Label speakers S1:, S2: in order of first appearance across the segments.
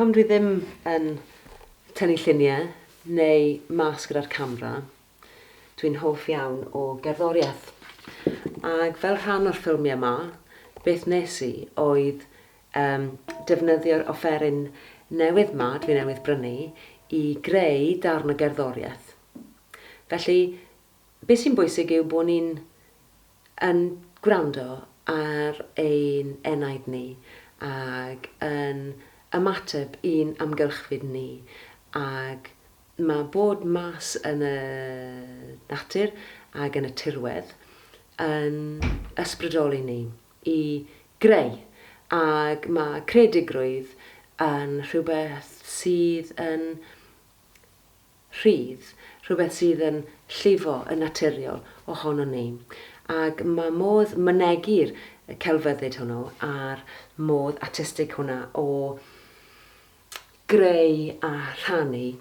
S1: pam dwi ddim yn tynnu lluniau neu mas gyda'r camera, dwi'n hoff iawn o gerddoriaeth. Ac fel rhan o'r ffilmiau yma, beth nes i oedd defnyddio'r offeryn newydd yma, dwi newydd brynu, i greu darn o gerddoriaeth. Felly, beth sy'n bwysig yw bod ni'n gwrando ar ein enaid ni ac yn ymateb i'n amgylchfyd ni. Ac mae bod mas yn y natur ac yn y tirwedd yn ysbrydoli ni i greu. Ac mae creadigrwydd yn rhywbeth sydd yn rhydd, rhywbeth sydd yn llifo, yn naturiol ohono ni. Ac mae modd mynegu'r celfyddyd hwnnw a'r modd artistig hwnna o greu a rhannu.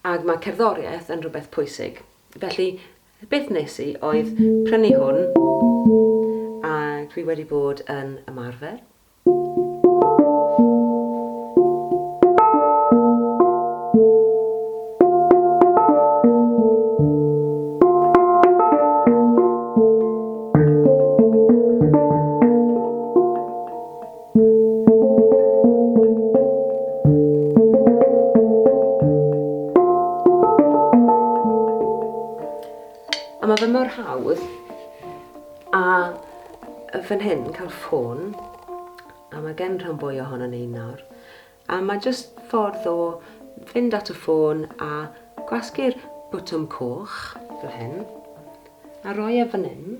S1: Ac mae cerddoriaeth yn rhywbeth pwysig. Felly, beth nes i oedd prynu hwn, ac dwi wedi bod yn ymarfer. A mae fe mor hawdd, a fan hyn cael ffôn, a mae gen rhan fwy ohono ni nawr, a mae jyst ffordd o fynd at y ffôn a gwasgu'r bwtwm coch fel hyn, a roi e fan hyn,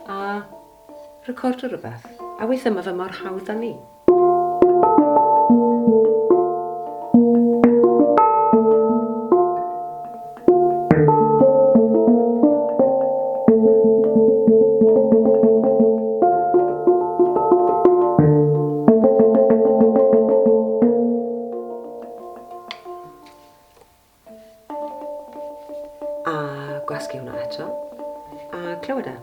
S1: a recordo rhywbeth. A weithio mae fe mor hawdd â ni. A gwasgu hwnna eto, a clywed e.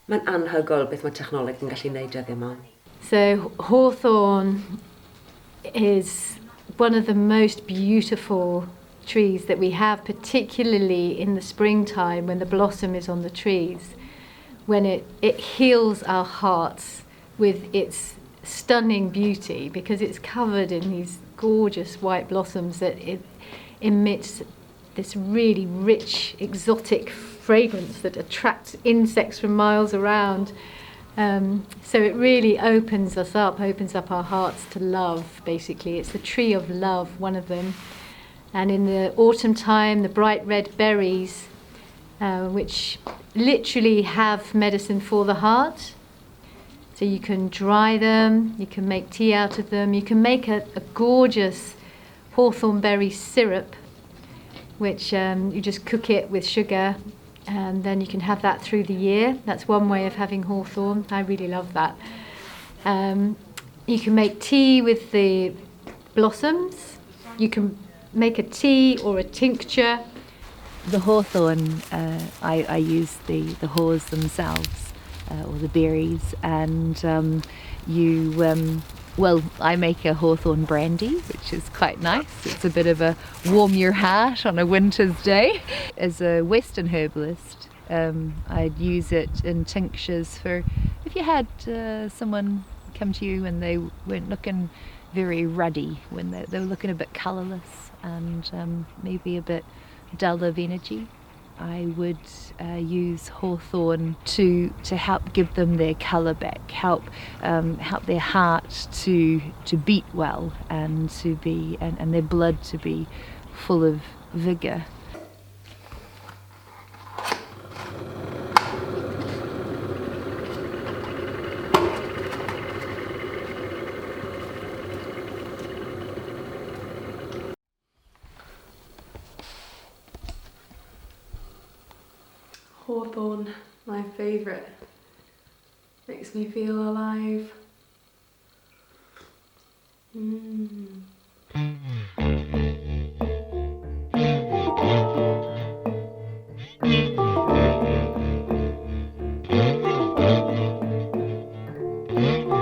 S1: Mae'n anhygoel beth mae technoleg yn gallu neud dyddiau yma.
S2: So Hawthorn is one of the most beautiful trees that we have, particularly in the springtime when the blossom is on the trees, when it heals our hearts with its stunning beauty, because it's covered in these gorgeous white blossoms that it emits this really rich, exotic fragrance that attracts insects from miles around. So it really opens us up, opens up our hearts to love, basically. It's the tree of love, one of them. And in the autumn time, the bright red berries, which literally have medicine for the heart. So you can dry them, you can make tea out of them, you can make a gorgeous hawthorn berry syrup, which you just cook it with sugar, and then you can have that through the year. That's one way of having hawthorn. I really love that. You can make tea with the blossoms. You can make a tea or a tincture.
S3: The hawthorn, I use the haws themselves. Or the berries, and I make a hawthorn brandy, which is quite nice. It's a bit of a warm your heart on a winter's day. As a Western herbalist, I'd use it in tinctures for if you had someone come to you and they weren't looking very ruddy, when they were looking a bit colourless and maybe a bit dull of energy. I would use hawthorn to help give them their colour back, help their heart to beat well and to be and their blood to be full of vigour.
S4: Hawthorn, my favourite. Makes me feel alive.
S1: Bye.